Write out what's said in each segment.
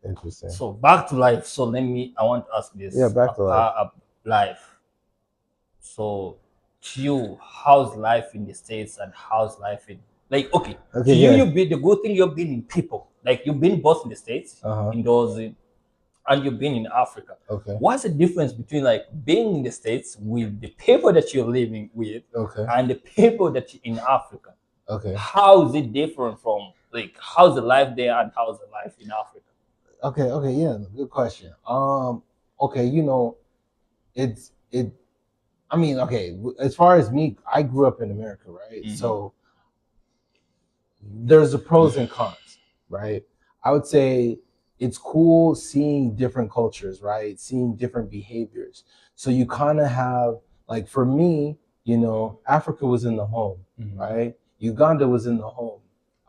Interesting. So back to life. So I want to ask Yeah, this. back to life. Life. So to you, how's life in the States and how's life in, like, okay, Okay, to you, yeah. you've been, the good thing, you've been in people. Like, you've been both in the States, Uh-huh. and you've been in Africa. Okay. What's the difference between like being in the States with the people that you're living with Okay. and the people that you in Africa? Okay. How is it different from, like, how's the life there and how's the life in Africa? Okay, okay, yeah, good question. Okay, it's it I mean, okay, as far as me, I grew up in America, right? Mhm. So there's the pros and cons, right? I would say it's cool seeing different cultures, right? Seeing different behaviors. So you kind of have, like, for me, Africa was in the home, Mhm. right? Uganda was in the home.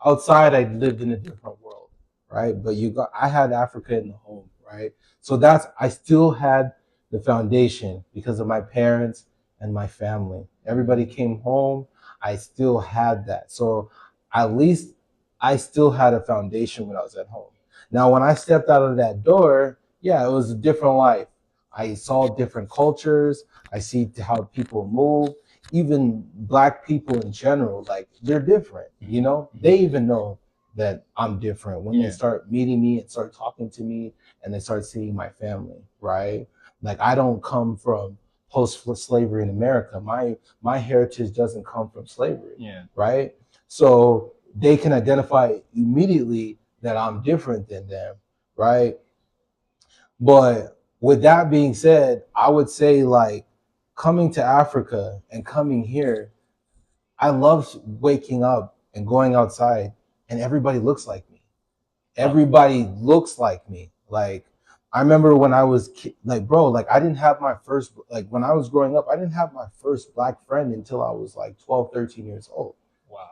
Outside, I lived in a different world, right? But I had Africa in the home, right? So I still had the foundation because of my parents and my family. Everybody came home. I still had that. So at least I still had a foundation when I was at home. Now, when I stepped out of that door, yeah, it was a different life. I saw different cultures. I see how people move. Even black people in general, like, they're different. They even know that I'm different when they Yeah. start meeting me and start talking to me and they start seeing my family, right? Like, I don't come from post-slavery in America. My heritage doesn't come from slavery, Yeah. right? So they can identify immediately that I'm different than them, right? But with that being said, I would say, like, coming to Africa and coming here, I love waking up and going outside and everybody looks like me. Everybody looks like me. Like, I remember when I was like, bro, like, I didn't have my first, like, when I was growing up, I didn't have my first black friend until I was like 12, 13 years old. Wow.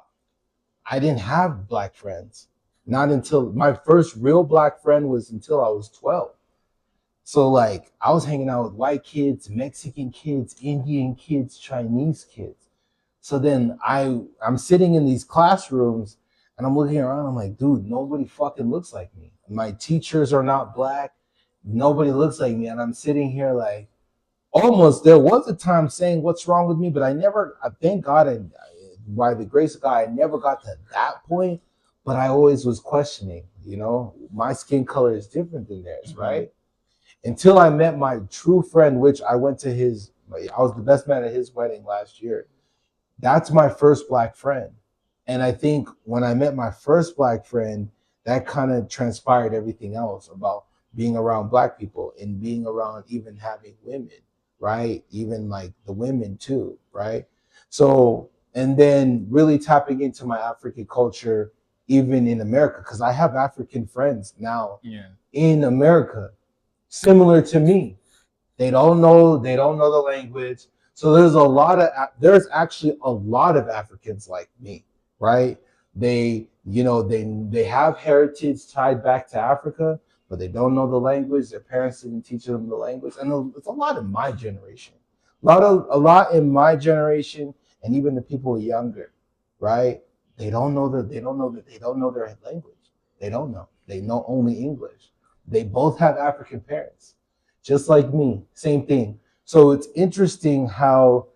I didn't have black friends. Not until my first real black friend was until I was 12. So, like, I was hanging out with white kids, Mexican kids, Indian kids, Chinese kids. So then I'm sitting in these classrooms and I'm looking around. I'm like, dude, nobody fucking looks like me. My teachers are not black. Nobody looks like me. And I'm sitting here like, almost, there was a time saying what's wrong with me, but I thank God, by the grace of God, I never got to that point. But I always was questioning, my skin color is different than theirs, right? Until I met my true friend, which I was the best man at his wedding last year. That's my first black friend. And I think when I met my first black friend, that kind of transpired everything else about being around black people and being around even having women, right? Even like the women too, right? So, and then really tapping into my African culture, even in America, because I have African friends now Yeah. in America, similar to me. They don't know the language. So there's actually a lot of Africans like me, right? They have heritage tied back to Africa, but they don't know the language. Their parents didn't teach them the language, and it's a lot in my generation, a lot in my generation, and even the people younger, right? They don't know their language. They don't know. They know only English. They both have African parents, just like me, same thing. So it's interesting how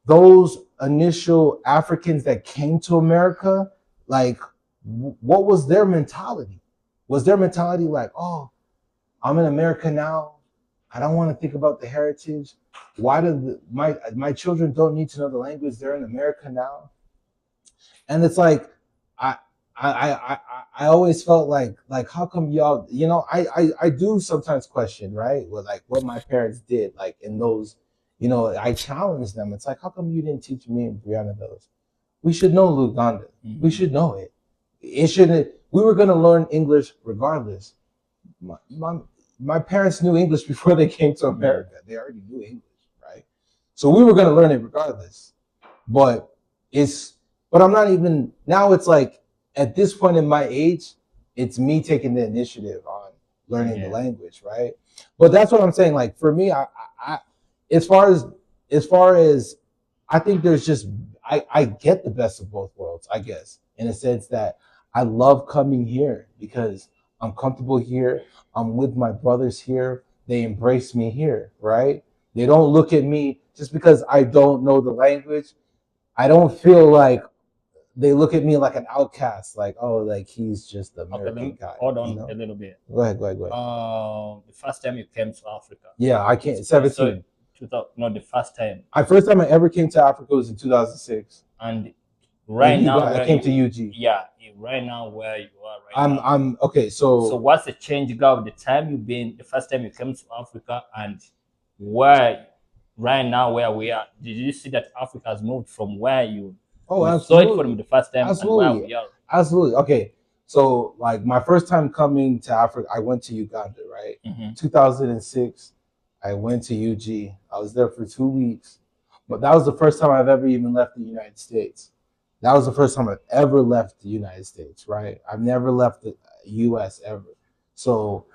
those initial Africans that came to America, like, what was their mentality? Was their mentality like, oh, I'm in America now. I don't want to think about the heritage. Why do my children don't need to know the language? They're in America now. And it's like, I I always felt like, how come y'all, I do sometimes question, right, with like what my parents did, like, in those, I challenge them. It's like, how come you didn't teach me and Brianna those? We should know Luganda. We should know it. It shouldn't. We were gonna learn English regardless. My, my my parents knew English before they came to America. They already knew English, right? So we were gonna learn it regardless. But it's but I'm not even now. It's like, at this point in my age, it's me taking the initiative on learning the language, right? But that's what I'm saying. Like, for me, I as far as I think there's just I get the best of both worlds, I guess, in a sense that I love coming here because I'm comfortable here. I'm with my brothers here. They embrace me here, right? They don't look at me just because I don't know the language. I don't feel like they look at me like an outcast, like, oh, like he's just the Okay, let American me guy, hold you on a know? little bit. Go ahead, go ahead, go ahead. The first time you came to Africa. Yeah, I can't. So 17. 2000, not the first time. First time I ever came to Africa was in 2006. And In right now, Uganda, I where came to you, UG. yeah, right now where you are right now. I'm okay. So So what's the change gap the time you've been the first time you came to Africa and where right now where we are? Did you see that Africa has moved from where oh, you saw it from absolutely, the first time and where absolutely, we are? absolutely. Okay, so like my first time coming to Africa, I went to Uganda, right? Mm-hmm. 2006. I went to UG. I was there for 2 weeks, but that was the first time I've ever even left the United States. That was the first time I've ever left the United States, right? I've never left the US ever. So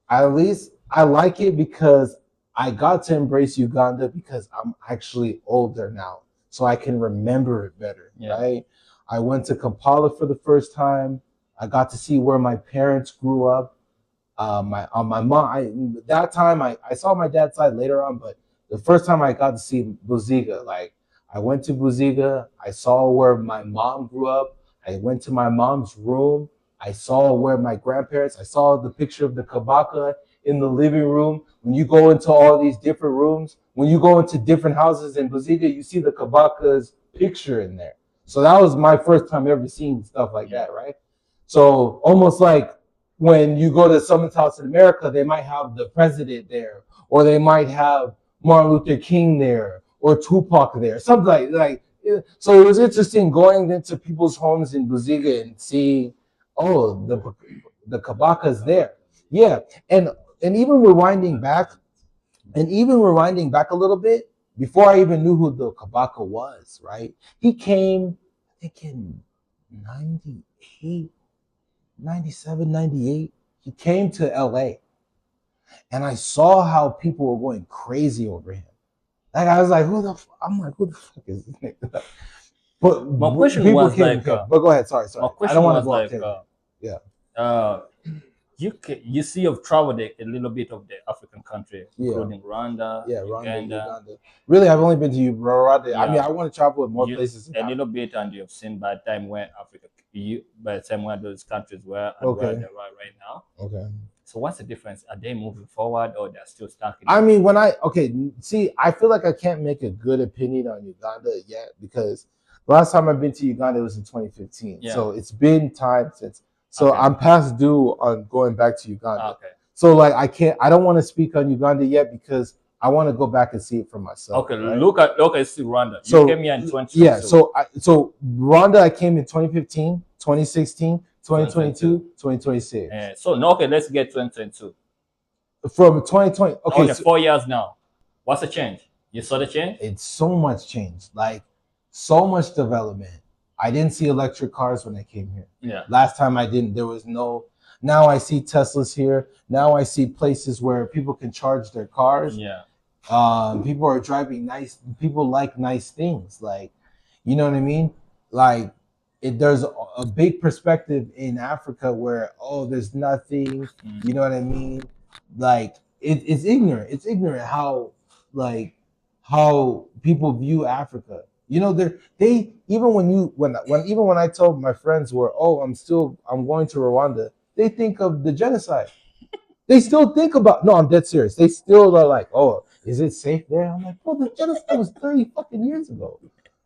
at least I like it because I got to embrace Uganda because I'm actually older now. So I can remember it better, Yeah. right? I went to Kampala for the first time. I got to see where my parents grew up. My mom, that time I saw my dad's side later on, but the first time I got to see Buziga, like I went to Buziga, I saw where my mom grew up. I went to my mom's room. I saw where my grandparents. I saw the picture of the kabaka in the living room. When you go into all these different rooms, when you go into different houses in Buziga, you see the kabaka's picture in there. So that was my first time ever seeing stuff like that, right? So almost like when you go to someone's house in America, they might have the president there, or they might have Martin Luther King there, or Tupac there, something like. So it was interesting going into people's homes in Buziga and seeing, oh, the Kabaka's there, yeah, and and even rewinding back, a little bit before I even knew who the Kabaka was, right? He came, I think in 98, 97, 98. He came to LA and I saw how people were going crazy over him. Like I was like, I'm like, who the fuck is this nigga? But My question people was came. like, Okay, but go ahead. Sorry. my I don't question want to was go off like, tangent. Yeah. uh, you see you've traveled a little bit of the African country, Yeah. including Rwanda, Yeah, Rwanda, Uganda. Really, I've only been to Rwanda. I mean, Yeah. I want to travel in more You places. a little bit, and you've seen by the time where Africa, by the time where those countries were and where Okay. they are right now. Okay. So what's the difference? Are they moving forward or they're still stuck in? I mean, see, I feel like I can't make a good opinion on Uganda yet because the last time I've been to Uganda was in 2015. Yeah. So it's been time since. So Okay. I'm past due on going back to Uganda. Okay. So like I don't want to speak on Uganda yet because I want to go back and see it for myself. Okay, right? look at see Rwanda. You So came here in 2022. yeah, so Rwanda I came in 2015, 2016, 2022, 2026. So no, okay, let's get 2022. From 2020, okay, Only 4 years now. What's the change? You saw the change? it's so much change, like so much development. I didn't see electric cars when I came here. Yeah. Last time I didn't. There was no. Now I see Teslas here. Now I see places where people can charge their cars. Yeah. People are driving nice. People like nice things. Like, you know what I mean? Like, there's a big perspective in Africa where there's nothing. You know what I mean? Like, it's ignorant. It's ignorant how people view Africa. You know, they even when I told my friends I'm going to Rwanda, they think of the genocide. They still think about no, I'm dead serious. They still are like, oh, is it safe there? I'm like, bro, the genocide was 30 fucking years ago.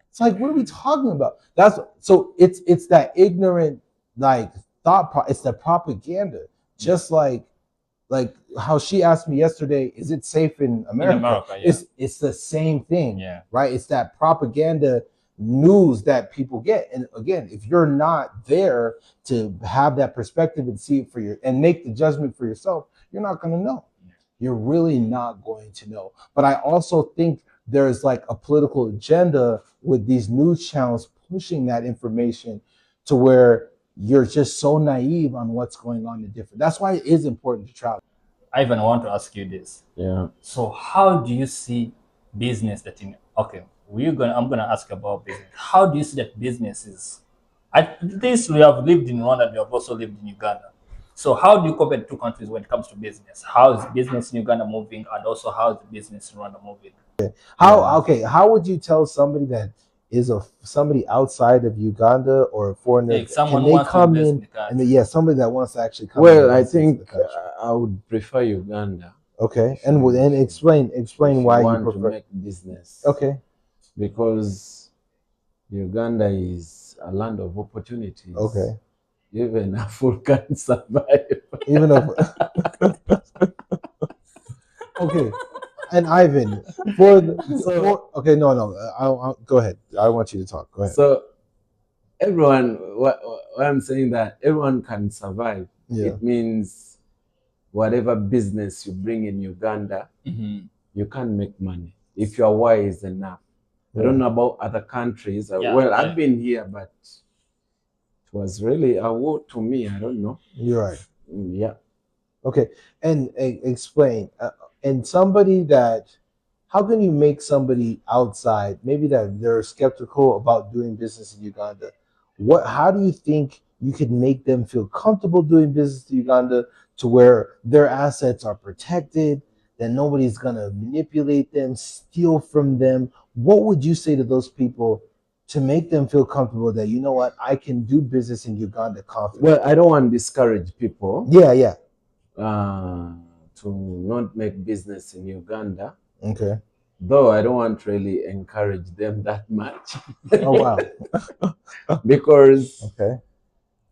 It's like, what are we talking about? It's that ignorant like it's the propaganda. Just like how she asked me yesterday, is it safe in America? In America, yeah. It's the same thing, Yeah. right? It's that propaganda news that people get. And again, if you're not there to have that perspective and see it and make the judgment for yourself, you're not going to know. You're really not going to know. But I also think there's like a political agenda with these news channels pushing that information to where you're just so naive on what's going on in different. That's why it is important to travel. I even want to ask you this. Yeah. So how do you see business I'm gonna ask about business. How do you see that business is at least we have lived in Rwanda, we have also lived in Uganda. So how do you compare the two countries when it comes to business? How is business in Uganda moving, and also how is the business in Rwanda moving? How would you tell somebody that is somebody outside of Uganda or a foreigner, Like someone can who they wants to come invest in in the and country. somebody that wants to actually come Well, and I invest into the think country? I would prefer Uganda. Okay, if and you- then explain if why you want to prefer. make business. Okay, Because Uganda is a land of opportunities. okay, Even a fool can survive. even if okay, and Ivan okay, no, I'll go ahead. I want you to talk. Go ahead. So everyone, what I'm saying that everyone can survive. Yeah. It means whatever business you bring in Uganda, you can make money if you are wise enough. I don't know about other countries. I've been here, but it was really a war to me. I don't know. You're right. Yeah. Okay, and explain. And somebody that, how can you make somebody outside, maybe that they're skeptical about doing business in Uganda? How do you think you could make them feel comfortable doing business in Uganda to where their assets are protected, that nobody's gonna manipulate them, steal from them? What would you say to those people to make them feel comfortable that, you know what, I can do business in Uganda confidently? Well, I don't want to discourage people. Yeah. To not make business in Uganda. Okay. Though I don't want to really encourage them that much. Oh wow. because Okay.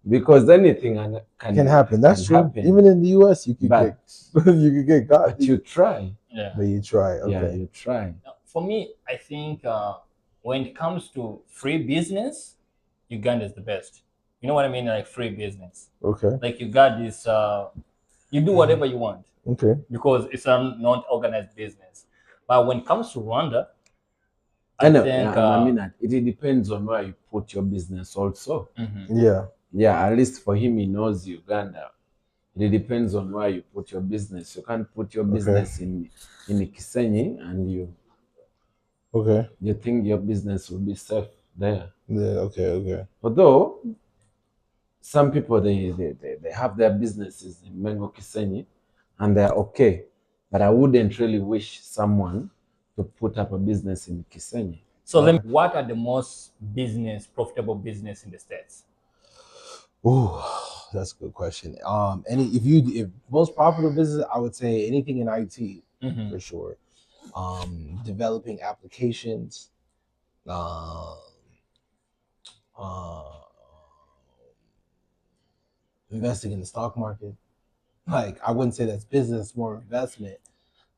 Because anything Can happen. That's true. happen. Even in the US, you could But get got. but you try. Yeah. But you try. Okay. Yeah, you try. For me, I think when it comes to free business, Uganda is the best. You know what I mean? Like free business. Okay. Like you got this, you do whatever you want Okay. because it's a not organized business. But when it comes to Rwanda, I know. think I mean that it depends on where you put your business also. Yeah. Yeah, at least for him, he knows Uganda. It depends on where you put your business. You can't put your business in Kisenyi and you think your business will be safe there. Yeah. Okay. Although some people they have their businesses in Mengo Kisenyi and they're okay, but I wouldn't really wish someone to put up a business in Kisenyi. So what are the most profitable business in the States? Ooh, that's a good question. If most profitable business, I would say anything in IT for sure. Developing applications, investing in the stock market. Like, I wouldn't say that's business, more investment,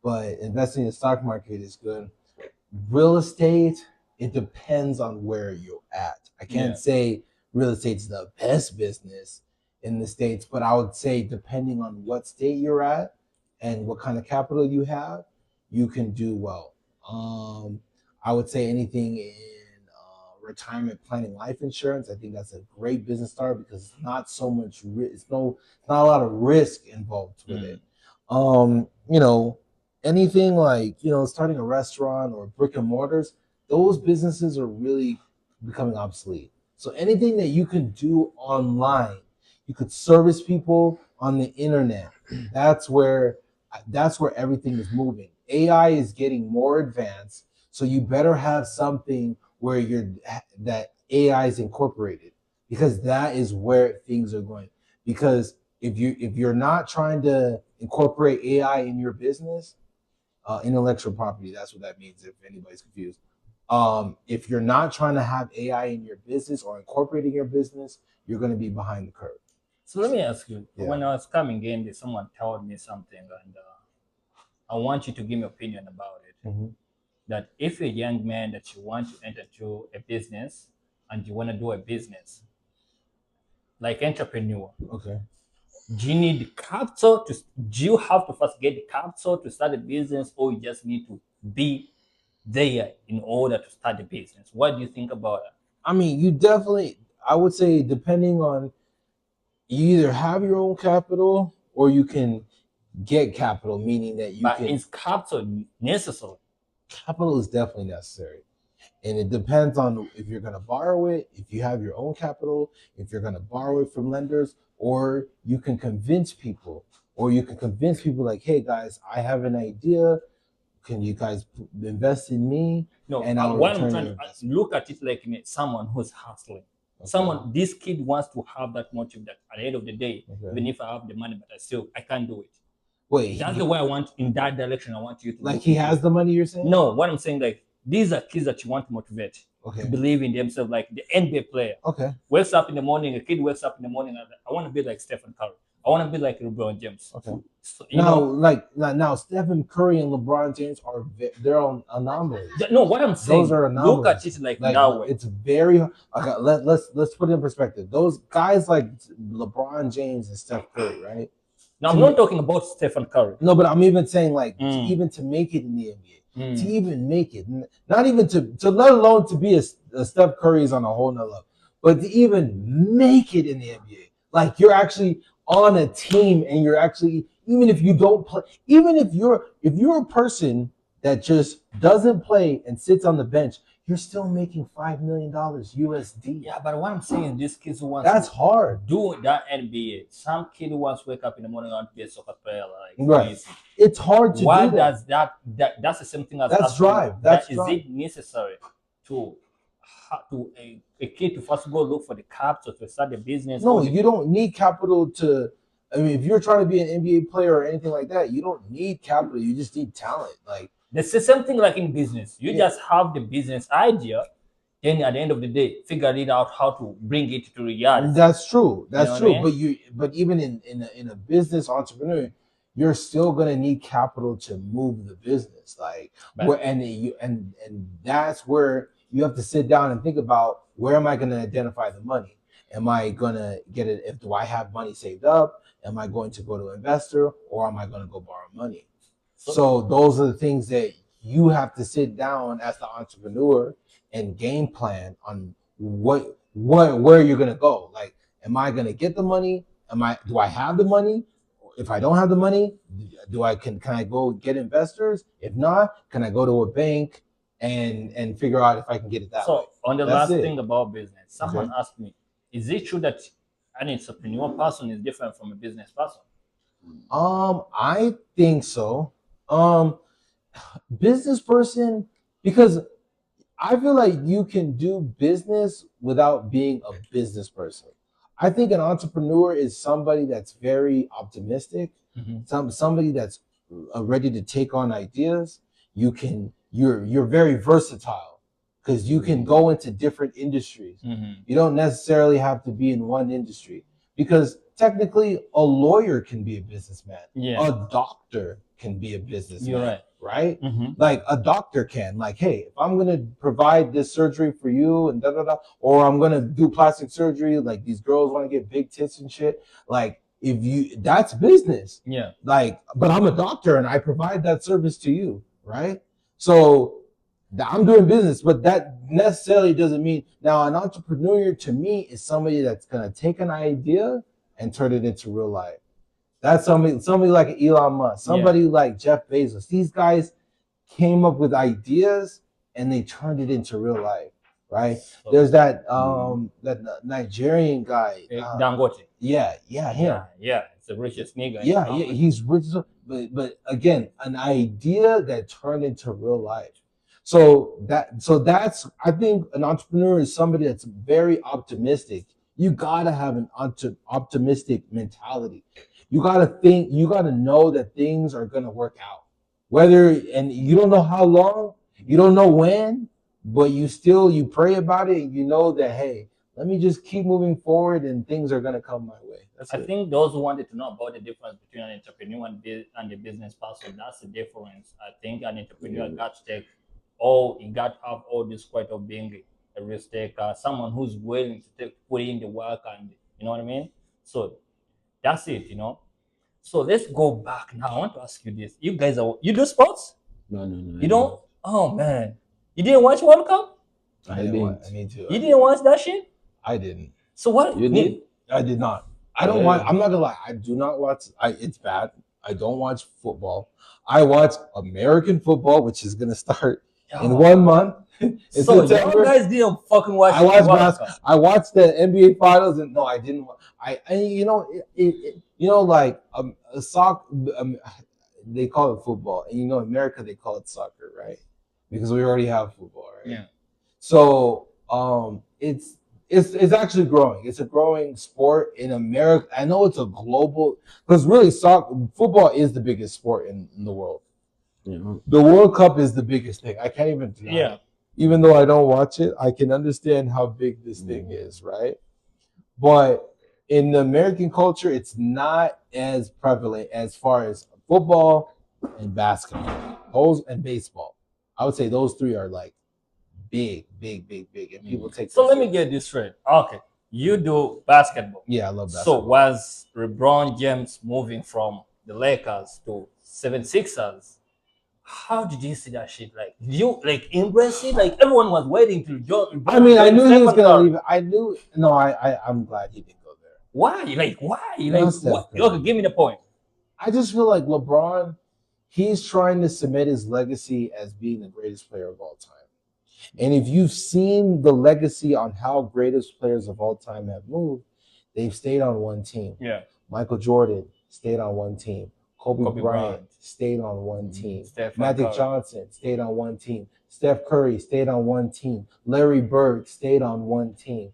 but investing in the stock market is good. Real estate, it depends on where you're at. I can't say real estate's the best business in the States, but I would say depending on what state you're at and what kind of capital you have, you can do well. I would say anything in retirement planning, life insurance. I think that's a great business start because it's not so much it's not a lot of risk involved with it. Anything like, starting a restaurant or brick and mortars, those businesses are really becoming obsolete. So anything that you can do online, you could service people on the internet. That's where everything is moving. AI is getting more advanced, so you better have something where that AI is incorporated, because that is where things are going. Because if you're not trying to incorporate AI in your business, intellectual property, that's what that means if anybody's confused. If you're not trying to have AI in your business or incorporating your business, you're going to be behind the curve. So let me ask you, when I was coming in, someone told me something, and I want you to give me opinion about it. That if a young man that you want to enter into a business and you want to do a business, like entrepreneur, okay, do you need capital do you have to first get the capital to start a business, or you just need to be there in order to start the business? What do you think about it? I mean, you definitely, I would say, depending on, you either have your own capital or you can get capital, meaning that is capital necessary? Capital is definitely necessary. And it depends on if you're going to borrow it, if you have your own capital, if you're going to borrow it from lenders. or you can convince people, like, hey guys, I have an idea. Can you guys invest in me? No, and I'll what I'm return trying your to investment. look at it like someone who's hustling. Okay. This kid wants to have that motive that at the end of the day, Okay. even if I have the money, but I can't do it. Wait, That's the way I want, in that direction, I want you to like look he into has it. the money, you're saying? No, what I'm saying, like, these are kids that you want to motivate Okay. to believe in themselves, like the NBA player. Okay. Wakes up in the morning, a kid wakes up in the morning, and I want to be like Stephen Curry. I want to be like LeBron James. Okay. So, now Stephen Curry and LeBron James are they're on anomalies. No, what I'm saying, Those are anomalies. look at it like that way. It's very okay. Let's put it in perspective. Those guys like LeBron James and Steph Curry, right? Now, I'm not talking about Stephen Curry. No, but I'm even saying like even to make it in the NBA, to even make it, not even to let alone to be a Steph Curry is on a whole nother level, but to even make it in the NBA, like you're actually on a team and you're actually, even if you don't play, even if you're a person that just doesn't play and sits on the bench, you're still making $5 million USD. Yeah, but what I'm saying is, these kids who want that's hard. Do that NBA. Some kid who wants to wake up in the morning and want to be a soccer player, like right. Easy. It's hard to why do that. That's the same thing as that's drive. That's is it necessary to a kid to first go look for the capital to start the business? No, you don't need capital to. I mean, if you're trying to be an NBA player or anything like that, you don't need capital. You just need talent. Like it's the same thing like in business. You just have the business idea, then at the end of the day, figure it out how to bring it to reality. That's true. That's true. I mean? But even in a business entrepreneur, you're still gonna need capital to move the business. Like and that's where you have to sit down and think about, where am I gonna identify the money? Am I gonna get it? Do I have money saved up? Am I going to go to an investor, or am I going to go borrow money? So those are the things that you have to sit down as the entrepreneur and game plan on where you're going to go. Like, am I going to get the money? Do I have the money? If I don't have the money, can I go get investors? If not, can I go to a bank and figure out if I can get it that way? So on the last thing about business, someone asked me, is it true that an entrepreneur person is different from a business person? I think so. Business person, because I feel like you can do business without being a business person. I think an entrepreneur is somebody that's very optimistic, somebody that's ready to take on ideas. You're very versatile, because you can go into different industries. You don't necessarily have to be in one industry, because technically a lawyer can be a businessman. A doctor can be a businessman. You're right? Like a doctor can, like, hey, if I'm gonna provide this surgery for you and or I'm gonna do plastic surgery, like these girls want to get big tits and shit, like that's business. Like, but I'm a doctor and I provide that service to you, right? So I'm doing business, but that necessarily doesn't mean, now an entrepreneur to me is somebody that's gonna take an idea and turn it into real life. That's somebody like Elon Musk, somebody like Jeff Bezos. These guys came up with ideas and they turned it into real life, right? There's that that Nigerian guy, Dangote. Yeah, him. Yeah, it's the richest nigga. Yeah, he's rich, but again, an idea that turned into real life. So that's, I think an entrepreneur is somebody that's very optimistic. You gotta have an optimistic mentality. You gotta think, you gotta know that things are gonna work out. And you don't know how long, you don't know when, but you pray about it and you know that, hey, let me just keep moving forward and things are gonna come my way. I think those who wanted to know about the difference between an entrepreneur and the business person, that's the difference. I think an entrepreneur got to take he got to have all this quite of being a risk taker, someone who's willing to put in the work, and you know what I mean? So that's it, So let's go back now. I want to ask you this. You do sports? No. You don't? Oh man. You didn't watch World Cup? I need to. You didn't watch that shit? I didn't. So what? You did? I did not. I don't watch. I'm not gonna lie. I do not watch. It's bad. I don't watch football. I watch American football, which is gonna start in 1 month. So you guys didn't fucking watch. I watched the NBA finals, and no, I didn't. You know, like a soccer. They call it football, and in America they call it soccer, right? Because we already have football, right? Yeah. So it's actually growing. It's a growing sport in America. I know it's a global, because really football is the biggest sport in the world. Yeah. The World Cup is the biggest thing. I can't even deny it. Even though I don't watch it, I can understand how big this thing is, right? But in the American culture, it's not as prevalent as far as football and basketball, and baseball. I would say those three are like big, and people take. So let me get this straight. Okay, you do basketball. Yeah, I love basketball. So was LeBron James moving from the Lakers to 76ers? How did you see that shit? Like, did you embrace it? Like everyone was waiting to join. I mean, I knew he was gonna leave. I knew. No, I'm glad he didn't go there. Why? Okay, give me the point. I just feel like LeBron, he's trying to cement his legacy as being the greatest player of all time. And if you've seen the legacy on how greatest players of all time have moved, they've stayed on one team. Yeah. Michael Jordan stayed on one team. Kobe Bryant stayed on one team. Magic Johnson stayed on one team. Steph Curry stayed on one team. Larry Bird stayed on one team.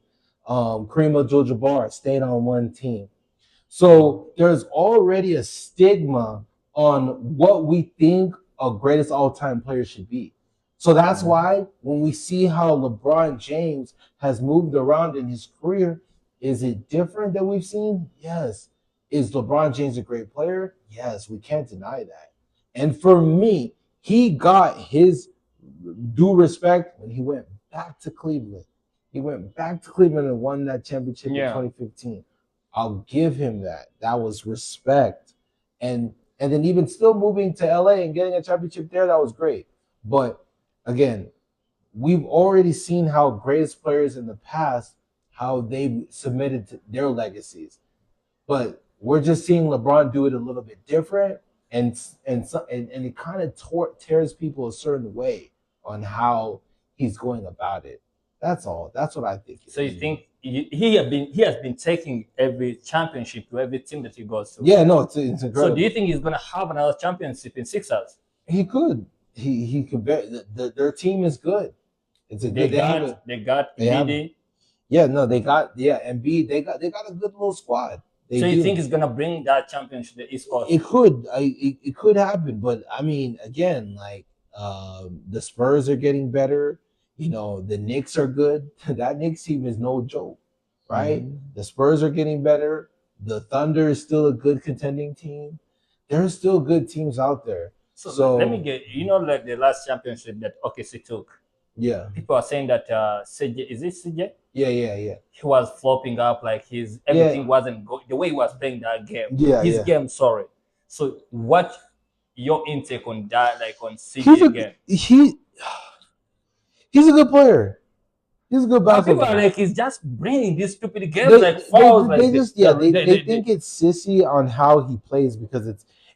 Kareem Abdul-Jabbar stayed on one team. So there's already a stigma on what we think a greatest all-time player should be. So that's why when we see how LeBron James has moved around in his career, is it different than we've seen? Yes. Is LeBron James a great player? Yes, we can't deny that. And for me, he got his due respect when he went back to Cleveland. He went back to Cleveland and won that championship in 2015. I'll give him that. That was respect. And then even still moving to LA and getting a championship there, that was great. But again, we've already seen how greatest players in the past, how they submitted to their legacies. But we're just seeing LeBron do it a little bit different, and it kind of tears people a certain way on how he's going about it. That's all. That's what I think. So you think he has been taking every championship to every team that he goes to? Yeah, no, it's incredible. So do you think he's gonna have another championship in Sixers? He could. He could. Their team is good. It's a They good. got Embiid. Yeah, no, they got Embiid. They got a good little squad. So you think it's gonna bring that championship to the East Coast? It could. It could happen, but I mean, again, like the Spurs are getting better. The Knicks are good. That Knicks team is no joke, right? Mm-hmm. The Spurs are getting better. The Thunder is still a good contending team. There's still good teams out there. So let me get, like the last championship that OKC took. Yeah. People are saying that CJ, is it CJ? Yeah. He was flopping up, like everything wasn't going the way he was playing that game. Yeah. His game, sorry. So what your intake on that, like on CJ game? He's a good player. He's a good basketball player. People are like, he's just bringing these stupid games fouls. They think it's sissy on how he plays because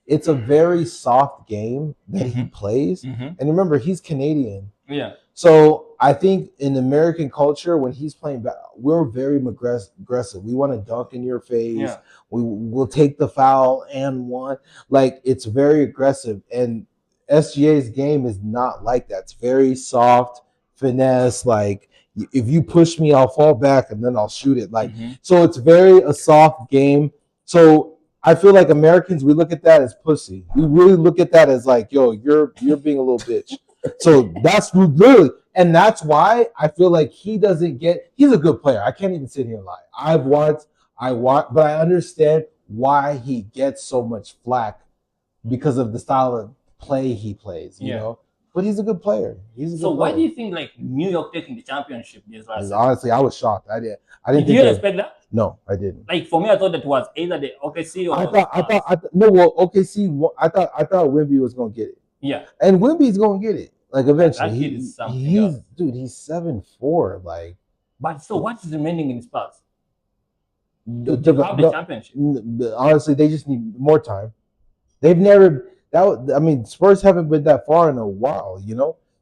it's a very soft game that he plays. Mm-hmm. And remember, he's Canadian. Yeah. So I think in American culture, when he's playing back, we're very aggressive. We want to dunk in your face. Yeah. We'll take the foul and one. Like, it's very aggressive. And SGA's game is not like that. It's very soft, finesse. Like, if you push me, I'll fall back and then I'll shoot it. Like, so it's very a soft game. So I feel like Americans, we look at that as pussy. We really look at that as like, yo, you're being a little bitch. So that's really, and that's why I feel like he's a good player. I can't even sit here and lie. But I understand why he gets so much flack because of the style of play he plays, you know? But he's a good player. So why do you think like New York taking the championship this last season? Honestly, I was shocked. I didn't think you expect that? No, I didn't. Like, for me, I thought that was either the OKC or OKC. I thought Wemby was gonna get it. Yeah. And Wemby's gonna get it. Like, eventually. He's 7'4". Like, but so what's remaining in his past? The championship. Honestly, they just need more time. They've never Spurs haven't been that far in a while,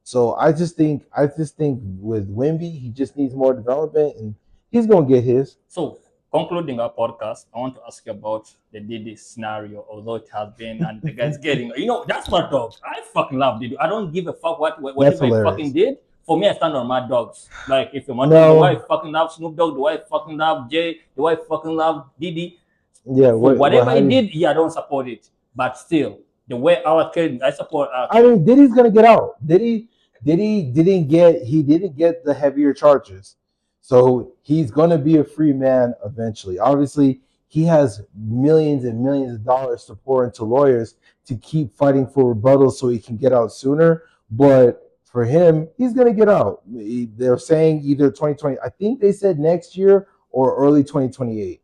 So I just think with Wimby, he just needs more development, and he's gonna get his. So concluding our podcast, I want to ask you about the Diddy scenario, although it has been and the guy's getting, that's my dog. I fucking love Diddy. I don't give a fuck whatever he fucking did. For me, I stand on my dogs. Like if you want to, do I fucking love Snoop Dogg? Do I fucking love Jay? Do I fucking love Diddy? Yeah, whatever he did, I don't support it. But still, the way our kid, I support. I mean, Diddy's gonna get out. Diddy didn't get the heavier charges, so he's gonna be a free man eventually. Obviously, he has millions and millions of dollars to pour into lawyers to keep fighting for rebuttals so he can get out sooner. But for him, he's gonna get out. They're saying either 2020. I think they said next year or early 2028.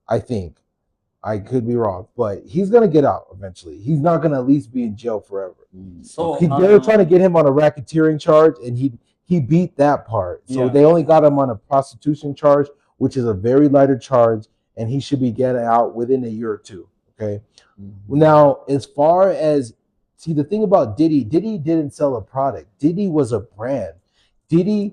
I think. I could be wrong, but he's gonna get out eventually. He's not gonna at least be in jail forever. So they're trying to get him on a racketeering charge, and he beat that part. So they only got him on a prostitution charge, which is a very lighter charge, and he should be getting out within a year or two. Okay. Now, as far as the thing about Diddy didn't sell a product. Diddy was a brand. Diddy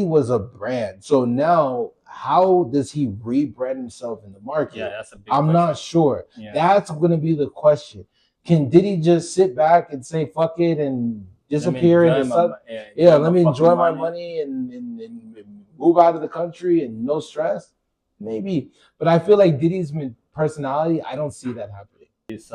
was a brand. So now, how does he rebrand himself in the market? Yeah, that's a big I'm question. not sure. Yeah. That's going to be the question. Can Diddy just sit back and say fuck it and disappear into let me enjoy my money and move out of the country and no stress? Maybe. But I feel like Diddy's personality, I don't see that happening. It's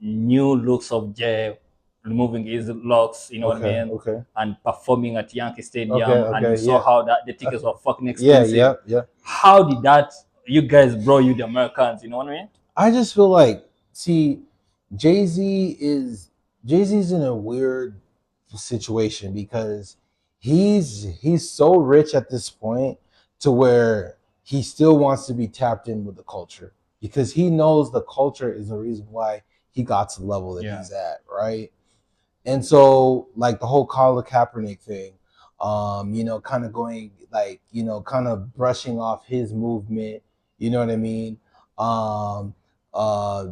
new looks of Jay, removing his locks, what I mean? Okay. And performing at Yankee Stadium, and you saw how the tickets were fucking expensive. Yeah. How did that, you guys, bro, you the Americans, you know what I mean? I just feel like, Jay-Z is in a weird situation because he's so rich at this point to where he still wants to be tapped in with the culture because he knows the culture is the reason why he got to the level that he's at, right? And so, like the whole Colin Kaepernick thing, kind of going like, kind of brushing off his movement, you know what I mean?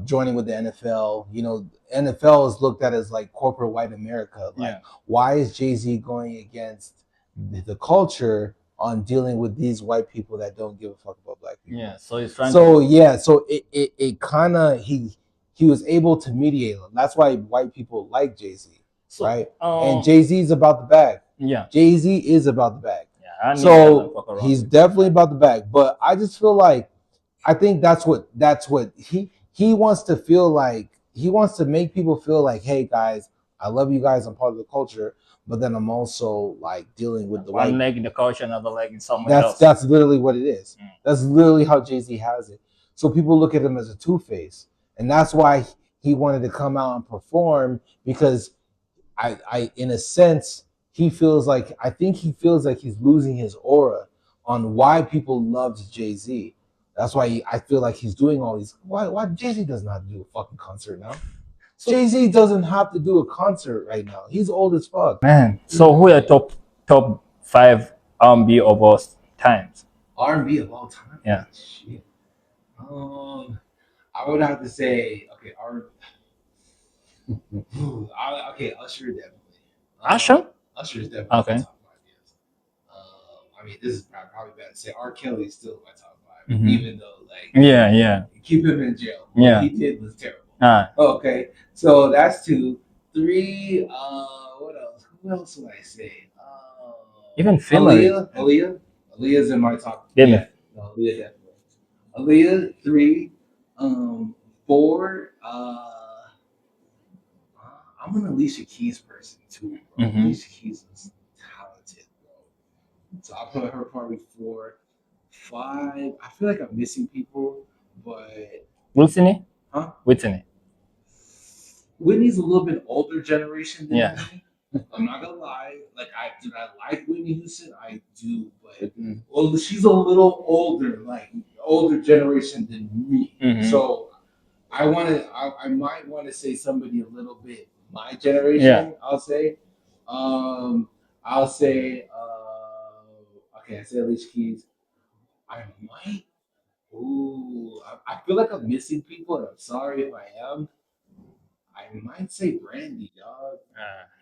Joining with the NFL, NFL is looked at as like corporate white America. Like, why is Jay-Z going against the culture on dealing with these white people that don't give a fuck about black people? Yeah, so he's trying. So it kind of he was able to mediate them. That's why white people like Jay-Z, right? And Jay-Z is about the bag. Yeah, Jay-Z is about the bag. Yeah, so he's definitely about the bag. But I just feel like I think that's what he wants to feel like. He wants to make people feel like, hey guys, I love you guys. I'm part of the culture, but then I'm also like dealing with the one leg in the culture, another leg in someone else. That's literally what it is. That's literally how Jay-Z has it. So people look at him as a two-face, and that's why he wanted to come out and perform because I in a sense he feels like he's losing his aura on why people loved Jay-Z. That's why I feel like he's doing all these. Why Jay-Z doesn't have to do a fucking concert now? Jay-Z doesn't have to do a concert right now. He's old as fuck. Man, so who are top 5 R&B of all times? R&B of all time? Yeah. Shit. I would have to say, okay, Usher definitely. Usher? Usher is definitely okay. My top 5. Yes. I mean, this is probably bad to say. R. Kelly is still my top 5, even though keep him in jail. What he did was terrible. Okay, so that's 2. 3. What else? Who else would I say? Even family. Aaliyah's in my top. Yeah. Aaliyah definitely. Aaliyah 3. 4. I'm an Alicia Keys person too, bro. Alicia Keys is talented, bro. So I'll put her probably 4. 5. I feel like I'm missing people, but Whitney? Huh? Whitney. Whitney's a little bit older generation than me. I'm not gonna lie. Like I like Whitney Houston? I do, but she's a little older, like older generation than me. So I might want to say somebody a little bit my generation. Yeah. I'll say I say Alicia Keys. I might. I feel like I'm missing people, and I'm sorry if I am. I might say Brandy, dog.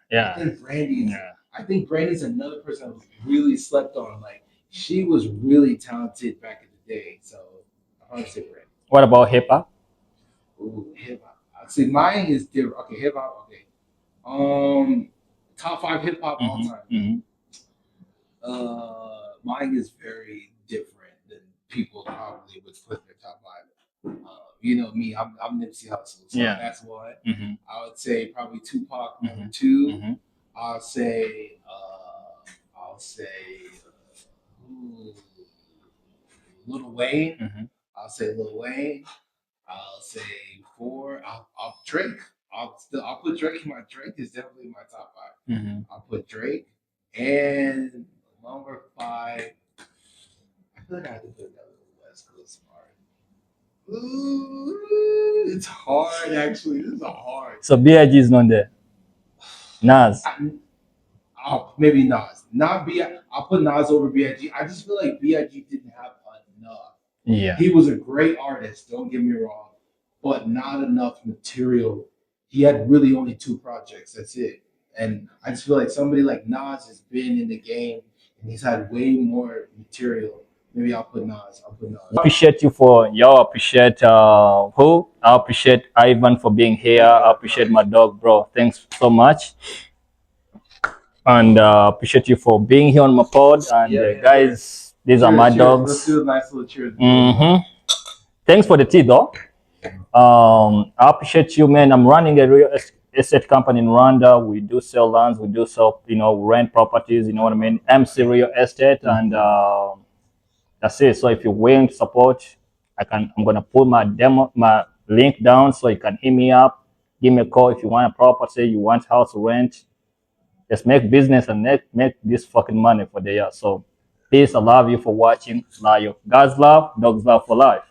Yeah. I think Brandy. I think Brandy's another person that was really slept on. Like she was really talented back in the day. So I want to say Brandy. What about hip hop? Ooh, hip hop. See, mine is different. Okay, hip hop. Okay. Top 5 hip hop all time. Mine is very different than people probably would put their top 5. You know me, I'm Nipsey Hussle, so that's one. I would say probably Tupac number 2. I'll say Lil Wayne. I'll say Lil Wayne. I'll say 4. I'll Drake. I'll put Drake in my Drake is definitely my top 5. I'll put Drake and number 5. I feel like I have to put another West Coast part. Ooh, it's hard actually. This is a hard. So B.I.G. is not there. Nas. Maybe Nas. Not B.I.G. I'll put Nas over B.I.G. I just feel like B.I.G. didn't have enough. Yeah. He was a great artist, don't get me wrong, but not enough material. He had really only 2 projects. That's it. And I just feel like somebody like Nas has been in the game and he's had way more material. Maybe I'll put Nas. I appreciate you for y'all. Appreciate who? I appreciate Ivan for being here. I appreciate my dog, bro. Thanks so much. And appreciate you for being here on my pod. And guys, these are my dogs. Let's do a nice little cheers. Thanks for the tea, though. I appreciate you, man. I'm running a real estate company in Rwanda. We do sell lands. We do sell, rent properties. You know what I mean? MC Real Estate, and that's it. So if you're willing to support, I'm gonna put my link down so you can hit me up. Give me a call if you want a property, you want house rent. Just make business and make this fucking money for the year. So peace. I love you for watching. Love you. Guys love, dogs love for life.